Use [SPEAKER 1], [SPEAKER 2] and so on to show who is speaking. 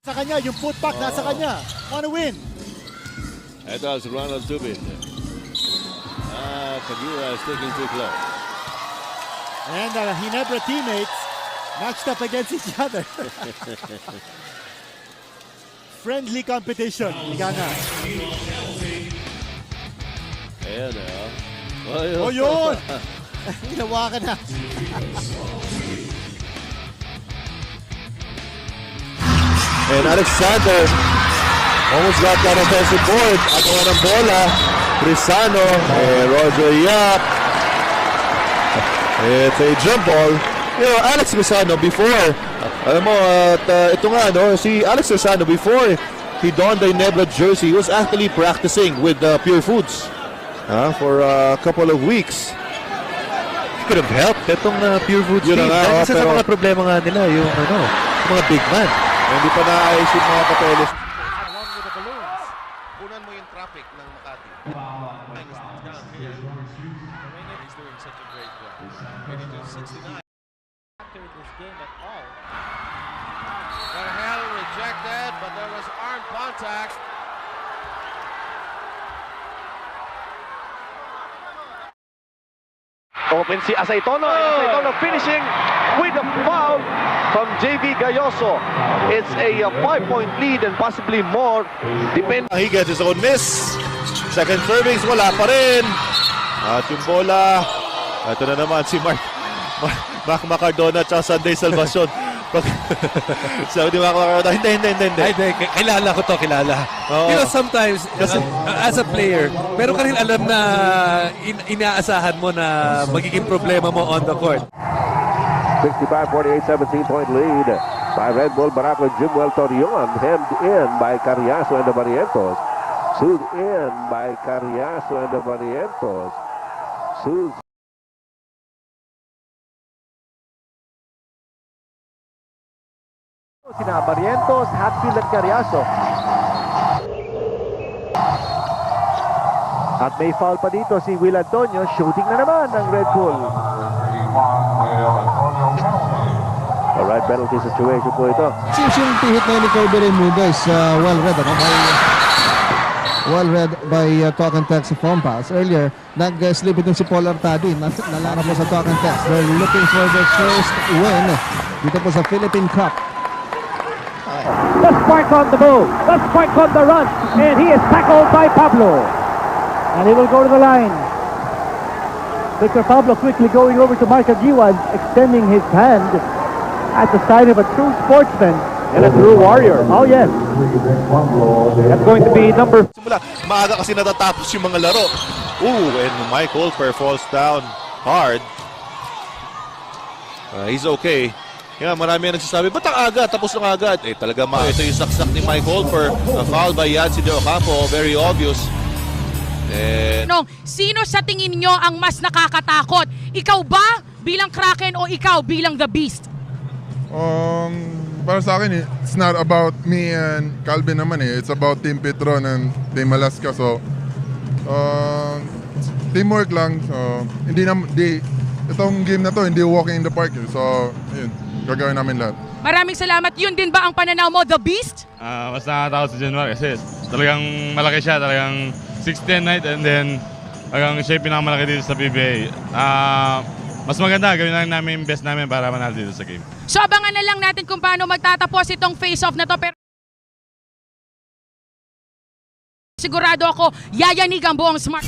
[SPEAKER 1] Sa kanya, yung putback nasa kanya. Wanna win.
[SPEAKER 2] Ito si Ronald Tubin. Kagura is taking too close.
[SPEAKER 1] And Ginebra teammates matched up against each other. Friendly competition. Ika nga.
[SPEAKER 2] Ayan
[SPEAKER 1] O yun! Ginawa ka na.
[SPEAKER 3] And Alexander almost got that offensive board. Ako ng bola. Crisano. Roger Yap. It's a jump ball. You know, Alex Crisano before. Alam mo, ito nga, no, si Alex Crisano before he donned the Ginebra jersey, he was actually practicing with Pure Foods for a couple of weeks.
[SPEAKER 4] Could have helped itong Pure Foods
[SPEAKER 3] Yun
[SPEAKER 4] team.
[SPEAKER 3] na nga,
[SPEAKER 4] Kasi sa
[SPEAKER 3] pero
[SPEAKER 4] mga problema nga nila, yung mga big man.
[SPEAKER 3] hindi pa naayos yung mga papeles.
[SPEAKER 5] Along with the balloons, punan mo yung traffic ng Makati. He's doing such a great job. 22-69. After this game at all. Vergel rejected, but there was arm contact.
[SPEAKER 6] Open si Aceitono. Aceitono finishing with a foul from JV Gayoso. It's a 5-point lead and possibly more.
[SPEAKER 3] He gets his own miss. Second servings, wala pa rin. At yung bola, ito na naman si Mac Macardona at Sunday Salvacion. Sabi ni Mac Macardona, hindi.
[SPEAKER 4] Ay, kilala ko to, kilala.
[SPEAKER 3] Oo.
[SPEAKER 4] You know, sometimes, as a player, meron ka rin alam na inaasahan mo na magiging problema mo on the court.
[SPEAKER 6] 65-48, 17-point lead by Red Bull Barako Jimwell Torion. Hemmed in by Carriazo and the Barrientos. Soothed in by Carriazo and the Barrientos. Soothed. Sina Barrientos, Hatfield at Carriazo. At may foul pa dito si Will Antonio. Shooting na naman ng Red Bull. Alright, penalty situation po ito.
[SPEAKER 7] Seems yung pihit na ni Kirby Bermudez well read, well read by Talk and Text phone pass. Earlier, nag-slip itong si Paul Artadi. Nalara po sa Talk and Text. They're looking for their first win dito po sa Philippine Cup.
[SPEAKER 8] The spark on the move, the spark on the run, and he is tackled by Pablo. And he will go to the line. Victor Pablo quickly going over to Marco Giwan, extending his hand at the sign of a true sportsman and a true warrior. Oh yes. That's going to be number...
[SPEAKER 3] Simula, maaga kasi natatapos yung mga laro. Ooh, and Mike Holper falls down hard. He's okay. Yeah, marami ang nagsasabi, ba't ang aga? Tapos ng agad. Talaga ito yung saksak ni Mike Holper. Foul by Yancy De Ocampo. Very obvious.
[SPEAKER 9] Sino sa tingin nyo ang mas nakakatakot? Ikaw ba bilang Kraken o ikaw bilang The Beast?
[SPEAKER 10] Para sa akin, it's not about me and Calvin naman eh. It's about Team Petron and Team Alaska. So, teamwork lang. So, itong game na to, hindi walking in the park. So, yun, gagawin namin lahat.
[SPEAKER 9] Maraming salamat. Yun din ba ang pananaw mo, The Beast?
[SPEAKER 11] Mas nakakatakot sa January kasi talagang malaki siya. Talagang 6'10" height and then talagang siya yung pinakamalaki dito sa PBA. Mas maganda, gawin lang namin yung best namin para manalo dito sa game.
[SPEAKER 9] So abangan na lang natin kung paano magtatapos itong face-off na to. Pero sigurado ako, yayanig ang buong Smart.